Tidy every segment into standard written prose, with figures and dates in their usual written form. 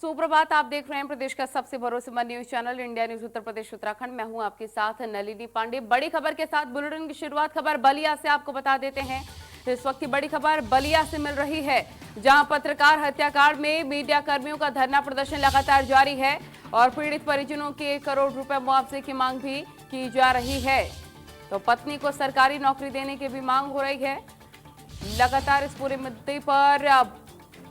सुप्रभात। आप देख रहे हैं प्रदेश का सबसे भरोसेमंद news channel India news Uttar Pradesh Uttarakhand. मैं हूं आपके साथ नलिनी पांडे। बड़ी खबर के साथ बुलेटिन की शुरुआत खबर बलिया से आपको बता देते हैं। इस वक्त की बड़ी खबर बलिया से मिल रही है, जहां पत्रकार हत्याकांड में मीडिया कर्मियों का धरना प्रदर्शन लगातार जारी है और पीड़ित परिजनों के 1 करोड़ रुपए मुआवजे की मांग भी की जा रही है। तो पत्नी को सरकारी नौकरी देने की भी मांग हो रही है। लगातार इस पूरे मुद्दे पर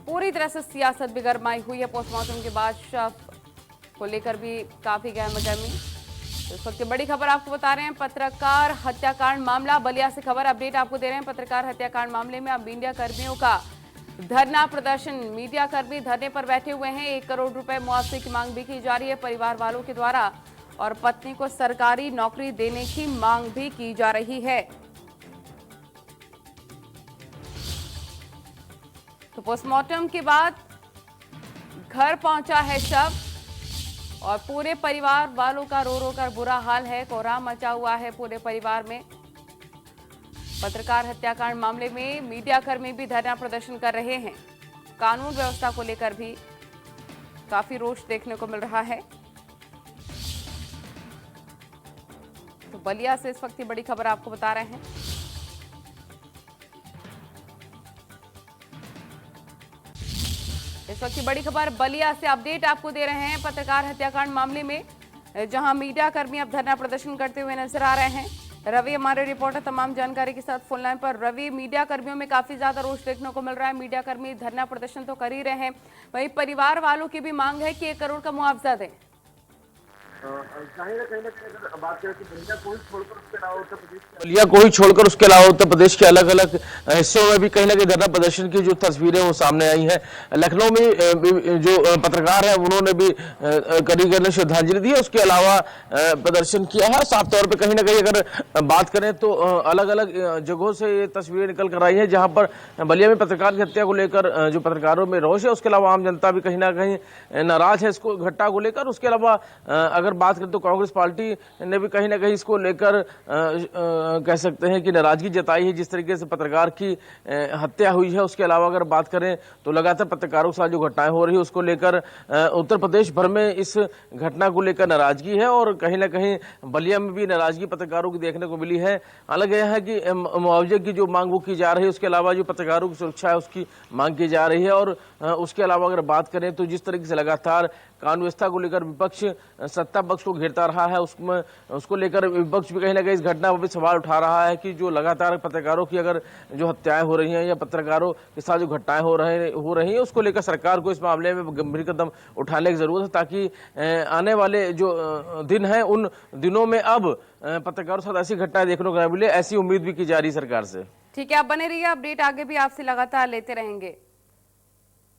पूरी तरह से सियासत भी गरमाई हुई है। पोस्टमार्टम के बाद शव को लेकर भी काफी गहमागहमी। तो इस वक्त की बड़ी खबर आपको बता रहे हैं, पत्रकार हत्याकांड मामला बलिया से खबर अपडेट आपको दे रहे हैं। पत्रकार हत्याकांड मामले में अब मीडिया कर्मियों का धरना प्रदर्शन, मीडिया कर्मी धरने पर बैठे हुए हैं। 1 करोड़ रुपए मुआवजे की मांग भी की जा रही है परिवार वालों के द्वारा और पत्नी को सरकारी नौकरी देने की मांग भी की जा रही है। तो पोस्टमार्टम के बाद घर पहुंचा है शव और पूरे परिवार वालों का रो रो कर बुरा हाल है। कोहराम मचा हुआ है पूरे परिवार में। पत्रकार हत्याकांड मामले में मीडिया कर्मी भी धरना प्रदर्शन कर रहे हैं। कानून व्यवस्था को लेकर भी काफी रोष देखने को मिल रहा है। तो बलिया से इस वक्त की बड़ी खबर आपको बता रहे हैं। इस वक्त की बड़ी खबर बलिया से अपडेट आपको दे रहे हैं। पत्रकार हत्याकांड मामले में जहां मीडिया कर्मी अब धरना प्रदर्शन करते हुए नजर आ रहे हैं। रवि हमारे रिपोर्टर तमाम जानकारी के साथ फोन लाइन पर। रवि, मीडिया कर्मियों में काफी ज्यादा रोष देखने को मिल रहा है। मीडिया कर्मी धरना प्रदर्शन तो कर ही रहे हैं, वहीं परिवार वालों की भी मांग है कि 1 करोड़ का मुआवजा दें। बलिया को ही छोड़कर उसके अलावा उत्तर प्रदेश के अलग अलग हिस्सों में भी कहीं ना कहीं धरना प्रदर्शन की जो तस्वीरें वो सामने आई है। लखनऊ में जो पत्रकार है उन्होंने भी करीब श्रद्धांजलि दी है, उसके अलावा प्रदर्शन किया है। साफ तौर पर कहीं ना कहीं अगर बात करें तो अलग अलग जगहों से ये तस्वीरें निकल कर आई है, जहां पर बलिया में पत्रकार की हत्या को लेकर जो पत्रकारों में रोष है, उसके अलावा आम जनता भी कहीं ना कहीं नाराज है इसको घटना को लेकर। उसके अलावा अगर बात करें तो कांग्रेस पार्टी ने भी कहीं ना कहीं इसको लेकर कह सकते हैं कि नाराजगी जताई है, जिस तरीके से पत्रकार की हत्या हुई है। उसके अलावा अगर बात करें तो लगातार पत्रकारों के साथ जो घटनाएं हो रही है उसको लेकर उत्तर प्रदेश भर में इस घटना को लेकर नाराजगी है और कहीं ना कहीं बलिया में भी नाराजगी पत्रकारों की देखने को मिली है। अलग यह है कि मुआवजे की जो मांग वो की जा रही है, उसके अलावा जो पत्रकारों की सुरक्षा है उसकी मांग की जा रही है। और उसके अलावा अगर बात करें तो जिस तरीके से लगातार कानून व्यवस्था को लेकर विपक्ष सत्ता पक्ष को घेरता रहा है, उसको लेकर विपक्ष भी कहीं ना कहीं इस घटना पर भी सवाल उठा रहा है कि जो लगातार पत्रकारों की अगर जो हत्याएं हो रही हैं या पत्रकारों के साथ जो घटनाएं हो रही हैं उसको लेकर सरकार को इस मामले में गंभीर कदम उठाने की जरूरत है, ताकि आने वाले जो दिन हैं उन दिनों में अब पत्रकारों के साथ ऐसी घटनाएं देखने को मिले, ऐसी उम्मीद भी की जा रही सरकार से। ठीक है, आप बने रहिए, अपडेट आगे भी आपसे लगातार लेते रहेंगे।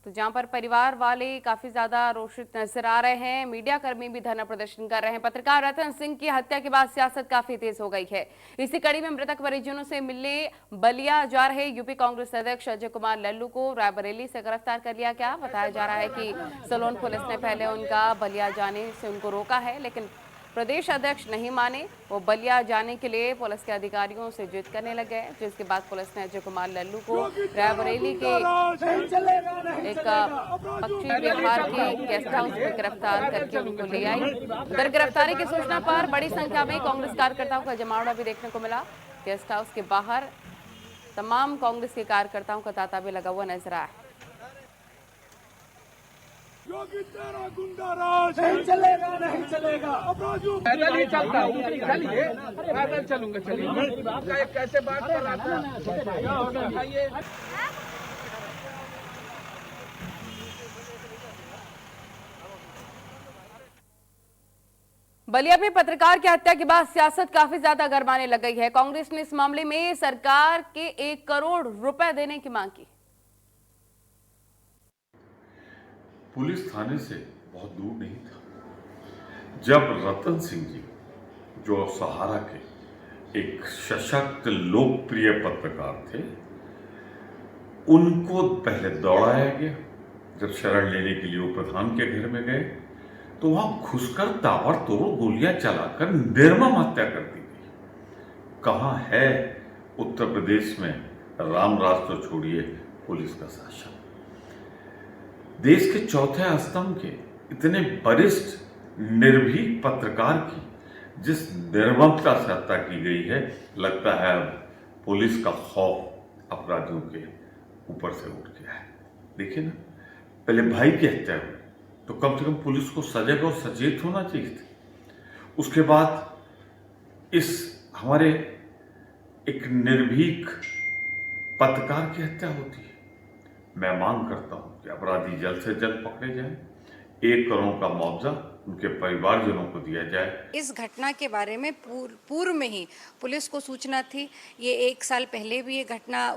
तो जहां पर परिवार वाले काफी ज्यादा रोषित नजर आ रहे हैं, मीडिया कर्मी भी धरना प्रदर्शन कर रहे हैं। पत्रकार रतन सिंह की हत्या के बाद सियासत काफी तेज हो गई है। इसी कड़ी में मृतक परिजनों से मिलने बलिया जा रहे यूपी कांग्रेस अध्यक्ष अजय कुमार लल्लू को रायबरेली से गिरफ्तार कर लिया गया। बताया जा रहा है कि सलोन पुलिस ने पहले उनका बलिया जाने से उनको रोका है, लेकिन प्रदेश अध्यक्ष नहीं माने। वो बलिया जाने के लिए पुलिस के अधिकारियों से जिद करने लगे, जिसके बाद पुलिस ने अजय कुमार लल्लू को रायबरेली के एक पक्षी विहार के गेस्ट हाउस में गिरफ्तार करके उनको ले आई। उधर गिरफ्तारी की सूचना पर बड़ी संख्या में कांग्रेस कार्यकर्ताओं का जमावड़ा भी देखने को मिला। गेस्ट हाउस के बाहर तमाम कांग्रेस के कार्यकर्ताओं का तांता भी लगा हुआ नजर आया। योगी तेरा गुंडा राज नहीं चलेगा, नहीं चलेगा। पैदल ही चलता हूँ, चलिए पैदल चलूंगा, चलिए। कैसे बात कर रहा था? बलिया में पत्रकार की हत्या के बाद सियासत काफी ज्यादा गरमाने लग गई है। कांग्रेस ने इस मामले में सरकार के 1 करोड़ रुपए देने की मांग की। पुलिस थाने से बहुत दूर नहीं था। जब रतन सिंह जी, जो सहारा के एक सशक्त लोकप्रिय पत्रकार थे, उनको पहले दौड़ाया गया। जब शरण लेने के लिए वो प्रधान के घर में गए तो वहां घुसकर ताबड़तोड़ गोलियां चलाकर निर्मम हत्या कर दी गई। कहां है उत्तर प्रदेश में राम राज तो छोड़िए पुलिस का शासन। देश के चौथे स्तंभ के इतने वरिष्ठ निर्भीक पत्रकार की जिस निर्ममता से हत्या की गई है, लगता है अब पुलिस का खौफ अपराधियों के ऊपर से उठ गया है। देखिए ना, पहले भाई की हत्या हुई तो कम से कम पुलिस को सजग और सचेत होना चाहिए था। उसके बाद इस हमारे एक निर्भीक पत्रकार की हत्या होती है। मैं मांग करता हूं कि अपराधी जल्द से जल्द पकड़े जाएं, 1 करोड़ का मुआवजा उनके परिवारजनों को दिया जाए। इस घटना के बारे में पूर्व में ही पुलिस को सूचना थी। ये 1 साल पहले भी ये घटना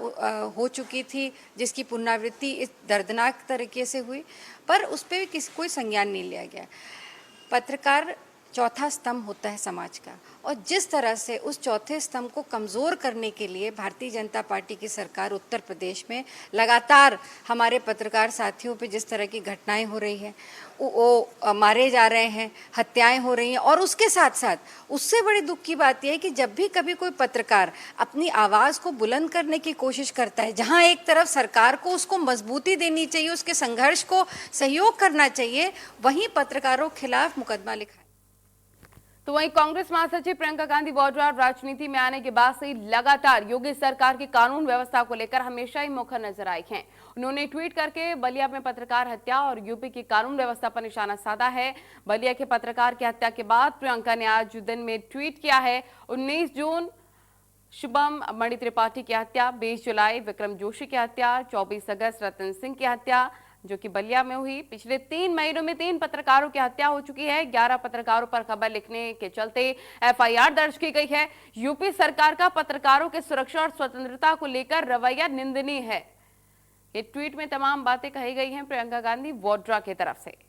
हो चुकी थी, जिसकी पुनरावृत्ति इस दर्दनाक तरीके से हुई, पर उस पर भी कोई संज्ञान नहीं लिया गया। पत्रकार चौथा स्तंभ होता है समाज का, और जिस तरह से उस चौथे स्तंभ को कमज़ोर करने के लिए भारतीय जनता पार्टी की सरकार उत्तर प्रदेश में लगातार हमारे पत्रकार साथियों पे जिस तरह की घटनाएं हो रही हैं, वो मारे जा रहे हैं, हत्याएं हो रही हैं, और उसके साथ साथ उससे बड़ी दुख की बात यह है कि जब भी कभी कोई पत्रकार अपनी आवाज़ को बुलंद करने की कोशिश करता है, जहां एक तरफ सरकार को उसको मजबूती देनी चाहिए, उसके संघर्ष को सहयोग करना चाहिए, वहीं पत्रकारों के खिलाफ मुकदमा लिखा। तो वहीं कांग्रेस महासचिव प्रियंका गांधी वाड्रा राजनीति में आने के बाद से लगातार योगी सरकार की कानून व्यवस्था को लेकर हमेशा ही मुखर नजर आई हैं। उन्होंने ट्वीट करके बलिया में पत्रकार हत्या और यूपी की कानून व्यवस्था पर निशाना साधा है। बलिया के पत्रकार की हत्या के बाद प्रियंका ने आज दिन में ट्वीट किया है, 19 जून शुभम मणि त्रिपाठी की हत्या, 20 जुलाई विक्रम जोशी की हत्या, 24 अगस्त रतन सिंह की हत्या जो कि बलिया में हुई। पिछले 3 महीनों में 3 पत्रकारों की हत्या हो चुकी है। 11 पत्रकारों पर खबर लिखने के चलते एफआईआर दर्ज की गई है। यूपी सरकार का पत्रकारों के सुरक्षा और स्वतंत्रता को लेकर रवैया निंदनीय है। ये ट्वीट में तमाम बातें कही गई हैं प्रियंका गांधी वाड्रा की तरफ से।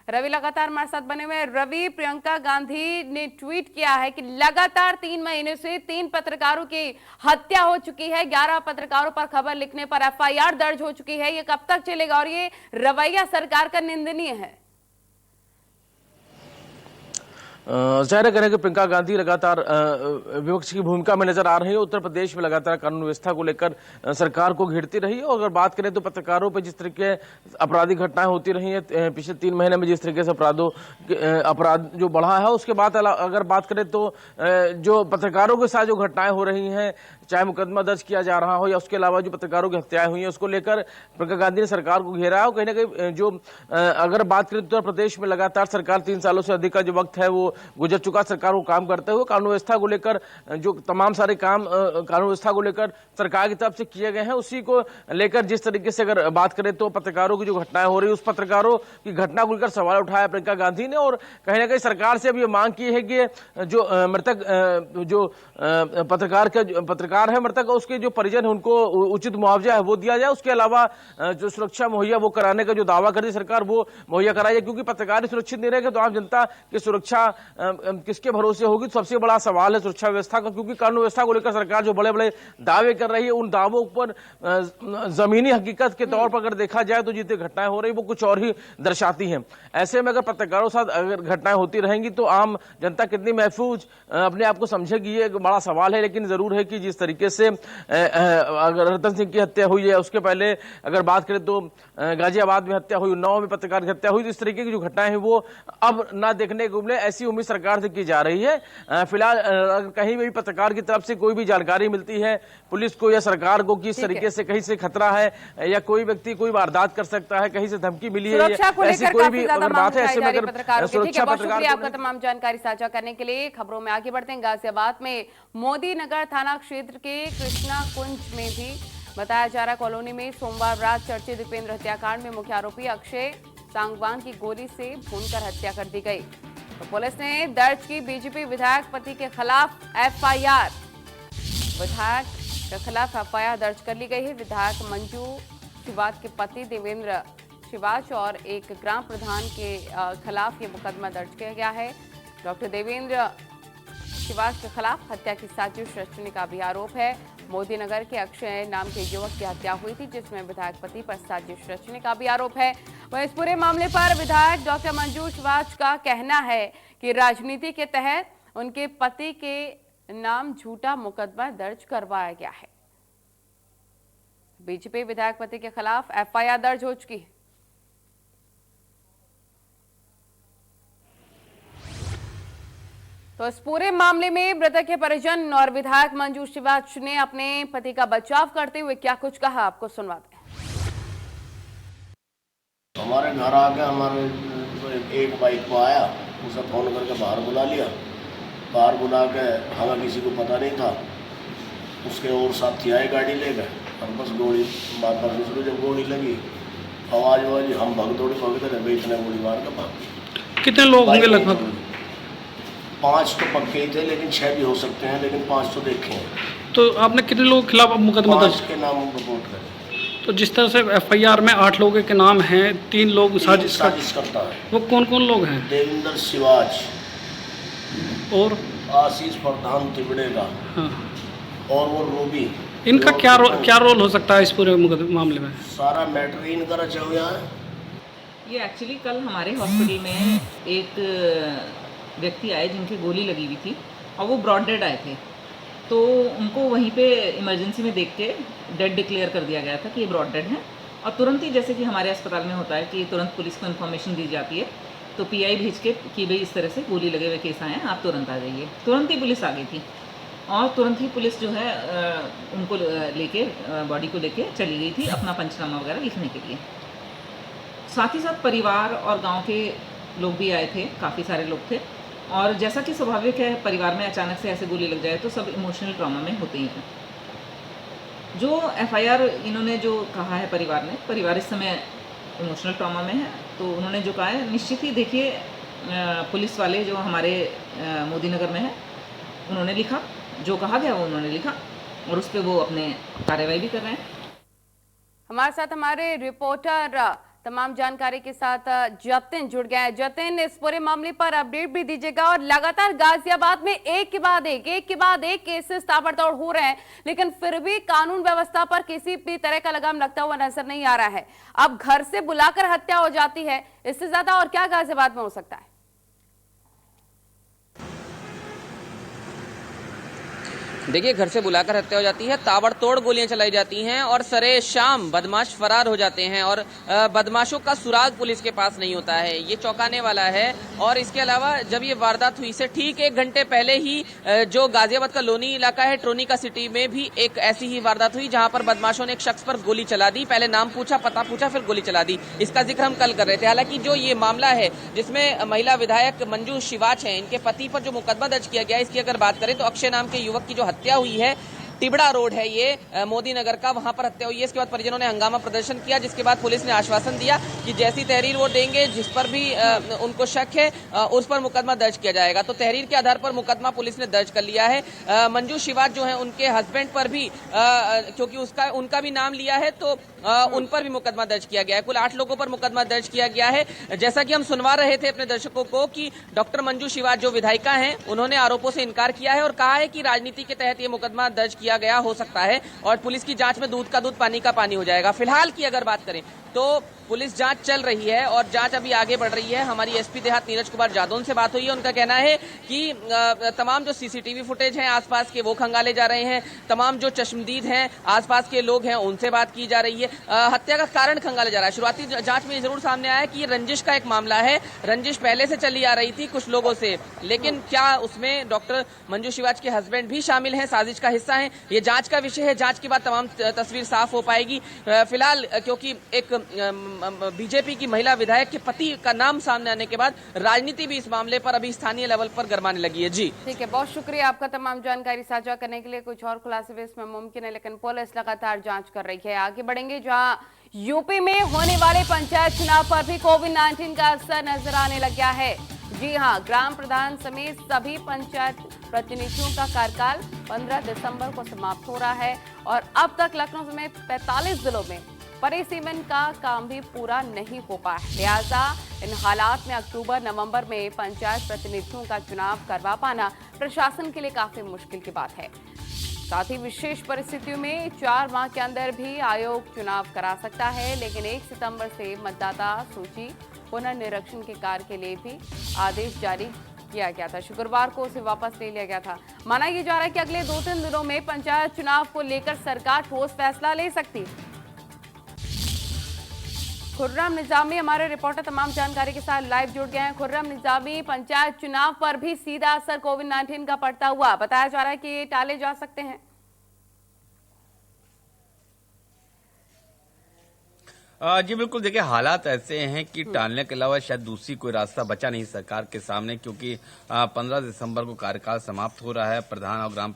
रवि लगातार हमारे साथ बने हुए। रवि, प्रियंका गांधी ने ट्वीट किया है कि लगातार 3 महीने से 3 पत्रकारों की हत्या हो चुकी है, 11 पत्रकारों पर खबर लिखने पर एफआईआर दर्ज हो चुकी है। ये कब तक चलेगा और ये रवैया सरकार का निंदनीय है? जाहिर करें कि प्रियंका गांधी लगातार विपक्ष की भूमिका में नजर आ रही है। उत्तर प्रदेश में लगातार कानून व्यवस्था को लेकर सरकार को घेरती रही है। और अगर बात करें तो पत्रकारों पर जिस तरह के आपराधिक घटनाएं होती रही हैं पिछले 3 महीने में, जिस तरीके से अपराध जो बढ़ा है, उसके बाद अगर बात करें तो जो पत्रकारों के साथ जो घटनाएं हो रही हैं, चाहे मुकदमा दर्ज किया जा रहा हो या उसके अलावा जो पत्रकारों की हत्याएं हुई हैं, उसको लेकर प्रियंका गांधी ने सरकार को घेरा है। और कहीं ना कहीं जो अगर बात करें उत्तर प्रदेश में लगातार सरकार 3 सालों से अधिक का जो वक्त है वो गुजर चुका सरकार को काम करते हुए। कानून व्यवस्था को लेकर जो तमाम सारे काम कानून व्यवस्था को लेकर सरकार की तरफ से किए गए हैं, उसी को लेकर जिस तरीके से अगर बात करें तो पत्रकारों की जो घटनाएं हो रही है, उस पत्रकारों की घटना को लेकर सवाल उठाया प्रियंका गांधी ने। और कहीं ना कहीं सरकार से अब ये मांग की है कि जो मृतक जो पत्रकार है मृतक, उसके जो परिजन है उनको उचित मुआवजा है वो दिया जाए। उसके अलावा जो सुरक्षा मुहैया वो कराने का जो दावा करती सरकार वो मुहैया कराई जाए, क्योंकि पत्रकार सुरक्षित नहीं रहेगा तो आम जनता की सुरक्षा किसके भरोसे होगी? तो सबसे बड़ा सवाल है सुरक्षा व्यवस्था का, क्योंकि कानून व्यवस्था को लेकर सरकार जो बड़े बड़े दावे कर रही है, उन दावों पर जमीनी हकीकत के तौर पर अगर देखा जाए तो जितनी घटनाएं हो रही वो कुछ और ही दर्शाती हैं। ऐसे में अगर पत्रकारों के साथ अगर घटनाएं होती रहेंगी तो आम जनता कितनी महफूज अपने आप को समझेगी, ये एक बड़ा सवाल है। लेकिन जरूर है कि जिस तरीके से अगर रतन सिंह की हत्या हुई है, उसके पहले अगर बात करें तो गाजियाबाद में हत्या हुई, उन्नाव में पत्रकार की हत्या हुई, तो इस तरीके की जो घटनाएं हैं वो अब ना देखने को मिले, ऐसी उम्मीद सरकार से की जा रही है। फिलहाल कहीं भी पत्रकार की तरफ से कोई भी जानकारी मिलती है पुलिस को या सरकार को कि इस तरीके से कहीं से खतरा है या कोई व्यक्ति कोई वारदात कर सकता है, कहीं से धमकी मिली है, ऐसी कोई भी अगर बात है, ऐसे में अगर सुरक्षा पत्रकार आपका तमाम जानकारी साझा करने के लिए खबरों में आगे बढ़ते हैं। गाजियाबाद में मोदी नगर थाना क्षेत्र के कृष्णा कुंज में भी बताया जा रहा कॉलोनी में सोमवार रात चर्चित दीपेंद्र हत्याकांड में मुख्य आरोपी अक्षय सांगवान की गोली से भूनकर हत्या कर दी गई। तो पुलिस ने दर्ज की बीजेपी विधायक पति के खिलाफ एफआईआर। विधायक के खिलाफ एफआईआर दर्ज कर ली गई है। विधायक मंजू शिवाज के पति देवेंद्र शिवाज और एक ग्राम प्रधान के खिलाफ ये मुकदमा दर्ज किया गया है। डॉक्टर देवेंद्र शिवाज के खिलाफ हत्या की साजिश रचने का भी आरोप है। मोदी नगर के अक्षय नाम के युवक की हत्या हुई थी, जिसमें विधायक पति पर साजिश रचने का भी आरोप है। वहीं इस पूरे मामले पर विधायक डॉक्टर मंजू शिवाज का कहना है कि राजनीति के तहत उनके पति के नाम झूठा मुकदमा दर्ज करवाया गया है। बीजेपी विधायक पति के खिलाफ एफआईआर दर्ज हो चुकी है। तो इस पूरे मामले में मृतक के परिजन और विधायक मंजू शिवाच ने अपने पति का बचाव करते हुए क्या कुछ कहा, आपको सुनवाते हैं। हमारे घर आके हमारे एक बाइक को आया, उसे फोन करके बाहर बुला लिया। बाहर बुला के हमें किसी को पता नहीं था, उसके और साथी आए गाड़ी ले गए और बस गोली मारकर दूसरे जब गोली लगी आवाज हम भगते रहे, इतने गोली मार के भाग। कितने लोग होंगे लगभग? 5 तो पक्के ही थे, लेकिन 6 भी हो सकते हैं, लेकिन 5 तो देखे हैं। तो आपने कितने लोगों के खिलाफ मुकदमा दर्ज? 5 के नाम रिपोर्ट करें। तो जिस तरह से एफआईआर में 8 लोगों के नाम हैं, 3 लोग साजिश करता है। वो कौन कौन लोग हैं? देवेंद्र शिवाज और आशीष प्रधान तिबड़े का, हाँ। और वो रूबी। इनका क्या रोल हो सकता है इस पूरे मामले में? सारा मैटर इनका रचा हुआ है। ये एक्चुअली कल हमारे हॉस्पिटल में एक व्यक्ति आए जिनके गोली लगी हुई थी और वो ब्रॉड डेड आए थे, तो उनको वहीं पे इमरजेंसी में देख के डेड डिक्लेयर कर दिया गया था कि ये ब्रॉड डेड हैं। और तुरंत ही, जैसे कि हमारे अस्पताल में होता है कि तुरंत पुलिस को इन्फॉर्मेशन दी जाती है, तो पीआई भेज के कि भाई इस तरह से गोली लगे हुए केस आए हैं, आप तुरंत आ जाइए। तुरंत ही पुलिस आ गई थी और तुरंत ही पुलिस जो है उनको लेके बॉडी को लेके चली गई थी अपना पंचनामा वगैरह लिखने के लिए। साथ ही साथ परिवार और गांव के लोग भी आए थे, काफ़ी सारे लोग थे। और जैसा कि स्वाभाविक है, परिवार में अचानक से ऐसे गोली लग जाए तो सब इमोशनल ट्रॉमा में होते ही हैं। जो एफआईआर इन्होंने जो कहा है परिवार इस समय इमोशनल ट्रॉमा में है, तो उन्होंने जो कहा है, निश्चित ही देखिए पुलिस वाले जो हमारे मोदी नगर में है, उन्होंने लिखा, जो कहा गया वो उन्होंने लिखा और उस पर वो अपने कार्रवाई भी कर रहे हैं। हमारे साथ हमारे रिपोर्टर तमाम जानकारी के साथ जतिन जुड़ गए हैं। जतिन, इस पूरे मामले पर अपडेट भी दीजिएगा। और लगातार गाजियाबाद में एक के बाद एक केसेस ताबड़तोड़ हो रहे हैं, लेकिन फिर भी कानून व्यवस्था पर किसी भी तरह का लगाम लगता हुआ नजर नहीं आ रहा है। अब घर से बुलाकर हत्या हो जाती है, इससे ज्यादा और क्या गाजियाबाद में हो सकता है? देखिए, घर से बुलाकर हत्या हो जाती है, ताबड़तोड़ गोलियां चलाई जाती हैं और सरे शाम बदमाश फरार हो जाते हैं और बदमाशों का सुराग पुलिस के पास नहीं होता है। ये चौंकाने वाला है। और इसके अलावा जब ये वारदात हुई से ठीक 1 घंटे पहले ही जो गाजियाबाद का लोनी इलाका है, ट्रोनिका सिटी में भी एक ऐसी ही वारदात हुई, जहां पर बदमाशों ने एक शख्स पर गोली चला दी। पहले नाम पूछा, पता पूछा, फिर गोली चला दी। इसका जिक्र हम कल कर रहे थे। हालांकि जो ये मामला है जिसमें महिला विधायक मंजू शिवाच है, इनके पति पर जो मुकदमा दर्ज किया गया, इसकी अगर बात करें तो अक्षय नाम के युवक की जो हत्या हुई है, टिबड़ा रोड है ये मोदी नगर का, वहां पर हत्या हुई है। इसके बाद परिजनों ने हंगामा प्रदर्शन किया, जिसके बाद पुलिस ने आश्वासन दिया कि जैसी तहरीर वो देंगे, जिस पर भी उनको शक है, उस पर मुकदमा दर्ज किया जाएगा। तो तहरीर के आधार पर मुकदमा पुलिस ने दर्ज कर लिया है। मंजू शिवाच जो है, उनके हस्बैंड पर भी क्योंकि उनका भी नाम लिया है, तो उन पर भी मुकदमा दर्ज किया गया है। कुल 8 लोगों पर मुकदमा दर्ज किया गया है। जैसा कि हम सुनवा रहे थे अपने दर्शकों को कि डॉक्टर मंजू शिवाच जो विधायिका हैं, उन्होंने आरोपों से इनकार किया है और कहा है कि राजनीति के तहत ये मुकदमा दर्ज किया गया हो सकता है और पुलिस की जांच में दूध का दूध पानी का पानी हो जाएगा। फिलहाल की अगर बात करें तो पुलिस जांच चल रही है और जांच अभी आगे बढ़ रही है। हमारी एसपी देहात नीरज कुमार जादौन से बात हुई है। उनका कहना है कि तमाम जो सीसीटीवी फुटेज हैं आसपास के, वो खंगाले जा रहे हैं। तमाम जो चश्मदीद हैं, आसपास के लोग हैं, उनसे बात की जा रही है। हत्या का कारण खंगाला जा रहा है। शुरुआती जांच में जरूर सामने आया कि ये रंजिश का एक मामला है। रंजिश पहले से चली आ रही थी कुछ लोगों से, लेकिन क्या उसमें डॉक्टर मंजू शिवाच के हस्बैंड भी शामिल हैं, साजिश का हिस्सा हैं, ये जांच का विषय है। जांच के बाद तमाम तस्वीर साफ हो पाएगी। फिलहाल क्योंकि एक बीजेपी की महिला विधायक के पति का नाम सामने आने के बाद राजनीति भी इस मामले पर अभी स्थानीय लेवल पर गरमाने लगी है। जी ठीक है, बहुत शुक्रिया आपका तमाम जानकारी साझा करने के लिए। कुछ और खुलासे भी इसमें मुमकिन है, लेकिन पुलिस लगातार जांच कर रही है। आगे बढ़ेंगे, जहां यूपी में होने वाले पंचायत चुनाव पर भी कोविड-19 का असर नजर आने लग गया है। जी हां, ग्राम प्रधान समेत सभी पंचायत प्रतिनिधियों का कार्यकाल 15 दिसंबर को समाप्त हो रहा है और अब तक लखनऊ समेत 45 जिलों में परिसीमन का काम भी पूरा नहीं हो पाया। लिहाजा इन हालात में अक्टूबर नवंबर में पंचायत प्रतिनिधियों का चुनाव करवा पाना प्रशासन के लिए काफी मुश्किल की बात है। साथ ही विशेष परिस्थितियों में 4 माह के अंदर भी आयोग चुनाव करा सकता है, लेकिन 1 सितंबर से मतदाता सूची पुनर्निरीक्षण के कार्य के लिए भी आदेश जारी किया गया था। शुक्रवार को उसे वापस ले लिया गया था। माना यह जा रहा है कि अगले 2-3 दिनों में पंचायत चुनाव को लेकर सरकार ठोस फैसला ले सकती है। खुर्रम निजामी हमारे रिपोर्टर तमाम जानकारी के साथ लाइव जुड़ गए हैं। खुर्रम निजामी, पंचायत चुनाव पर भी सीधा असर कोविड-19 का पड़ता हुआ बताया जा रहा है कि ये टाले जा सकते हैं। जी बिल्कुल, देखिए हालात ऐसे हैं कि टालने के अलावा शायद दूसरी कोई रास्ता बचा नहीं सरकार के सामने, क्योंकि 15 दिसंबर को कार्यकाल समाप्त हो रहा है प्रधान और ग्राम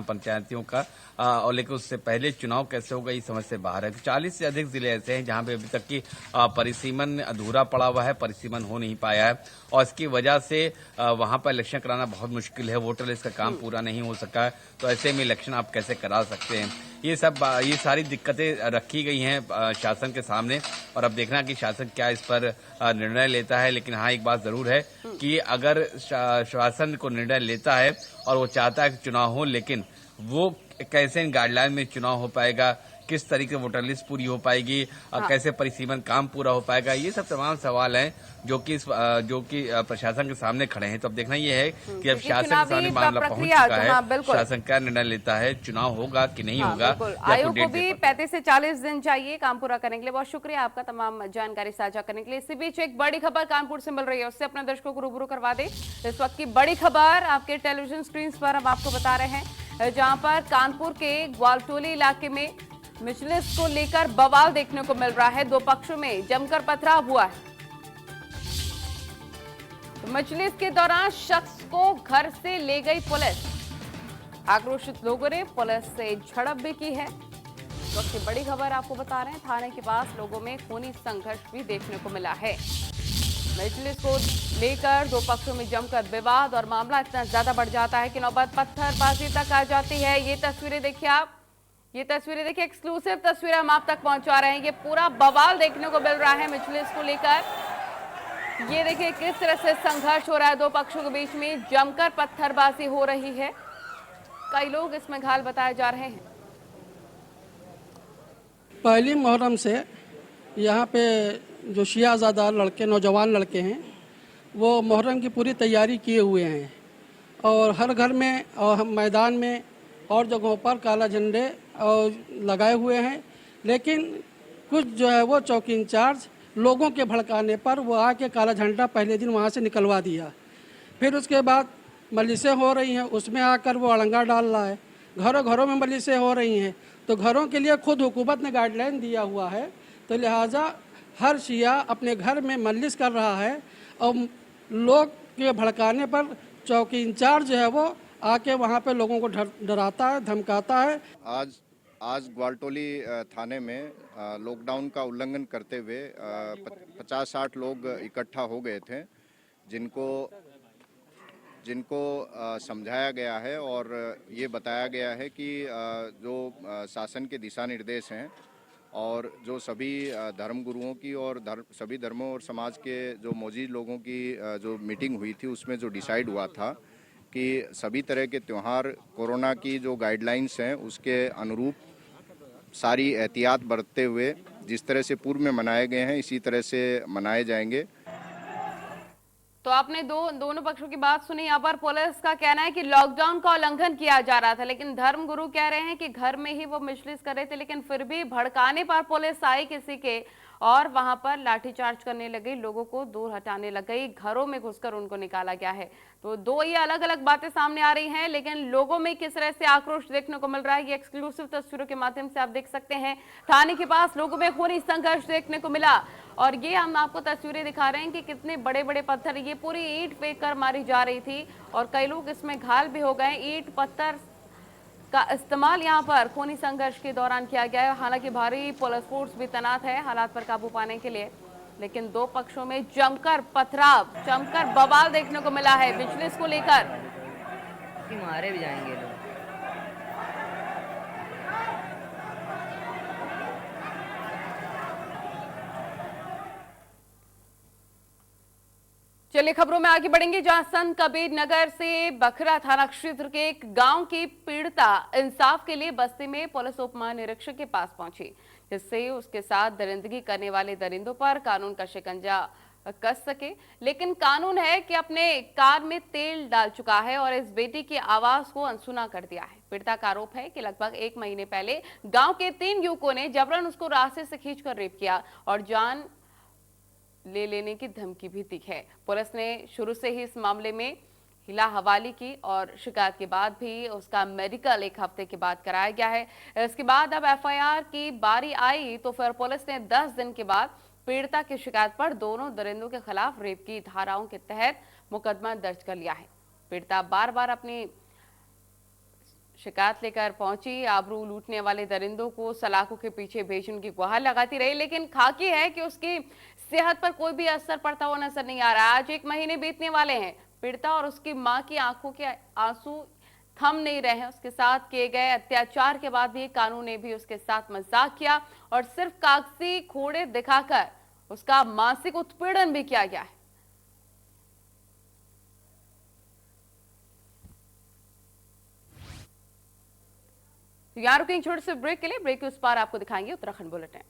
पंचायतियों का, और लेकिन उससे पहले चुनाव कैसे होगा ये समझ से बाहर है। 40 से अधिक जिले ऐसे हैं जहां पे अभी तक की परिसीमन अधूरा पड़ा हुआ है, परिसीमन हो नहीं पाया है, और इसकी वजह से वहां पर इलेक्शन कराना बहुत मुश्किल है। वोटर लिस्ट का काम पूरा नहीं हो सका है, तो ऐसे में इलेक्शन आप कैसे करा सकते हैं। ये सारी दिक्कतें रखी गई हैं शासन के सामने, और अब देखना कि शासन क्या इस पर निर्णय लेता है। लेकिन हाँ, एक बात जरूर है कि अगर शासन को निर्णय लेता है और वो चाहता है कि चुनाव हो, लेकिन वो कैसे इन गाइडलाइन में चुनाव हो पाएगा, किस तरीके से वोटर लिस्ट पूरी हो पाएगी, कैसे परिसीमन काम पूरा हो पाएगा, ये सब तमाम सवाल हैं जो कि प्रशासन के सामने खड़े हैं। तो अब देखना ये है कि अब शासन के सामने मामला पहुंच चुका है, शासन क्या निर्णय लेता है, चुनाव होगा कि नहीं होगा। आयोग को भी 35 से 40 दिन चाहिए काम पूरा करने के लिए। बहुत शुक्रिया आपका तमाम जानकारी साझा करने के लिए। इसी बीच एक बड़ी खबर कानपुर से मिल रही है, उससे अपने दर्शकों को रूबरू करवा दे। इस वक्त की बड़ी खबर आपके टेलीविजन स्क्रीन पर हम आपको बता रहे हैं, जहां पर कानपुर के ग्वालटोली इलाके में मजलिस को लेकर बवाल देखने को मिल रहा है। दो पक्षों में जमकर पथराव हुआ है। तो मजलिस के दौरान शख्स को घर से ले गई पुलिस। आक्रोशित लोगों ने पुलिस से झड़प भी की है। इस वक्त की बड़ी खबर आपको बता रहे हैं, थाने के पास लोगों में खूनी संघर्ष भी देखने को मिला है। मजलिस को लेकर दो पक्षों में जमकर विवाद और मामला इतना ज्यादा बढ़ जाता है कि नौबत पत्थरबाजी तक आ जाती है। ये तस्वीरें देखिए आप, ये तस्वीरें देखिए, एक्सक्लूसिव तस्वीरें हम आप तक पहुंचा रहे हैं। ये पूरा बवाल देखने को मिल रहा है मजलिस को लेकर। ये देखिए किस तरह से संघर्ष हो रहा है, दो पक्षों के बीच में जमकर पत्थरबाजी हो रही है। कई लोग इसमें घायल बताए जा रहे हैं। पहली मुहर्रम से यहाँ पे जो शियाज़ादा लड़के, नौजवान लड़के हैं, वो मुहर्रम की पूरी तैयारी किए हुए हैं, और हर घर में और मैदान में और जगहों पर काला झंडे और लगाए हुए हैं। लेकिन कुछ जो है वो चौकी इंचार्ज लोगों के भड़काने पर वो आके काला झंडा पहले दिन वहाँ से निकलवा दिया। फिर उसके बाद मजलिसें हो रही हैं, उसमें आकर वो अड़ंगा डाल रहा है। घरों घरों में मजलिसें हो रही हैं, तो घरों के लिए खुद हुकूमत ने गाइडलाइन दिया हुआ है, तो लिहाजा हर शिया अपने घर में मजलिस कर रहा है, और लोग के भड़काने पर चौकी इंचार्ज जो है वो आके वहाँ पे लोगों को डराता है, धमकाता है। आज ग्वालटोली थाने में लॉकडाउन का उल्लंघन करते हुए 50-60 लोग इकट्ठा हो गए थे, जिनको समझाया गया है और ये बताया गया है कि जो शासन के दिशा निर्देश हैं और जो सभी धर्म गुरुओं की और सभी धर्मों और समाज के जो मौजूद लोगों की जो मीटिंग हुई थी, उसमें जो डिसाइड हुआ था कि सभी तरह के त्यौहार कोरोना की जो गाइडलाइंस हैं उसके अनुरूप सारी एहतियात बरतते हुए जिस तरह से पूर्व में मनाए गए हैं इसी तरह से मनाए जाएंगे। तो आपने दोनों पक्षों की बात सुनी। यहाँ पर पुलिस का कहना है कि लॉकडाउन का उल्लंघन किया जा रहा था, लेकिन धर्म गुरु कह रहे हैं कि घर में ही वो मजलिस कर रहे थे, लेकिन फिर भी भड़काने पर पुलिस आई किसी के और वहां पर लाठीचार्ज करने लगी, लोगों को दूर हटाने लग गई, घरों में घुसकर उनको निकाला गया है। तो दो ये अलग अलग बातें सामने आ रही हैं, लेकिन लोगों में किस तरह से आक्रोश देखने को मिल रहा है ये एक्सक्लूसिव तस्वीरों के माध्यम से आप देख सकते हैं। थाने के पास लोगों में खूनी संघर्ष देखने को मिला, और ये हम आपको तस्वीरें दिखा रहे हैं कि कितने बड़े बड़े पत्थर, ये पूरी ईंट फेंक कर मारी जा रही थी और कई लोग इसमें घायल भी हो गए। ईंट पत्थर का इस्तेमाल यहां पर खूनी संघर्ष के दौरान किया गया है। हालांकि भारी पुलिस फोर्स भी तैनात है हालात पर काबू पाने के लिए, लेकिन दो पक्षों में जमकर पथराव, जमकर बवाल देखने को मिला है मजलिस को लेकर। मारे भी जाएंगे लोग। चलिए खबरों में आगे बढ़ेंगे, जहां संत कबीर नगर से बखरा थाना क्षेत्र के एक गांव की पीड़िता इंसाफ के लिए बस्ती में पुलिस उप महानिरीक्षक के पास पहुंची, जिससे उसके साथ दरिंदगी करने वाले दरिंदों पर कानून का शिकंजा कस सके, लेकिन कानून है कि अपने कार में तेल डाल चुका है और इस बेटी की आवाज को अनसुना कर दिया है। पीड़िता का आरोप है कि लगभग 1 महीने पहले गांव के 3 युवकों ने जबरन उसको रास्ते से खींचकर रेप किया और जान ले लेने की धमकी भी दी है। पुलिस ने शुरू से ही इस मामले में हिला हवाली की और शिकायत के बाद भी उसका मेडिकल 1 हफ्ते के बाद कराया गया है। इसके बाद अब एफआईआर की बारी आई तो फिर पुलिस ने 10 दिन के बाद पीड़िता की शिकायत पर दोनों दरिंदों के खिलाफ रेप की धाराओं के तहत मुकदमा दर्ज कर लिया है। पीड़िता बार बार अपनी शिकायत लेकर पहुंची, आबरू लूटने वाले दरिंदों को सलाखों के पीछे भेजने की गुहार लगाती रही, लेकिन खाकी है कि उसकी सेहत पर कोई भी असर पड़ता हुआ नजर नहीं आ रहा। आज 1 महीने बीतने वाले हैं। पीड़िता और उसकी मां की आंखों के आंसू थम नहीं रहे हैं। उसके साथ किए गए अत्याचार के बाद भी कानून ने भी उसके साथ मजाक किया और सिर्फ कागजी खोड़े दिखाकर उसका मानसिक उत्पीड़न भी किया गया है। तो यहाँ रुकेंगे छोटे से ब्रेक के लिए। ब्रेक के उस पार आपको दिखाएंगे उत्तराखंड बुलेटिन।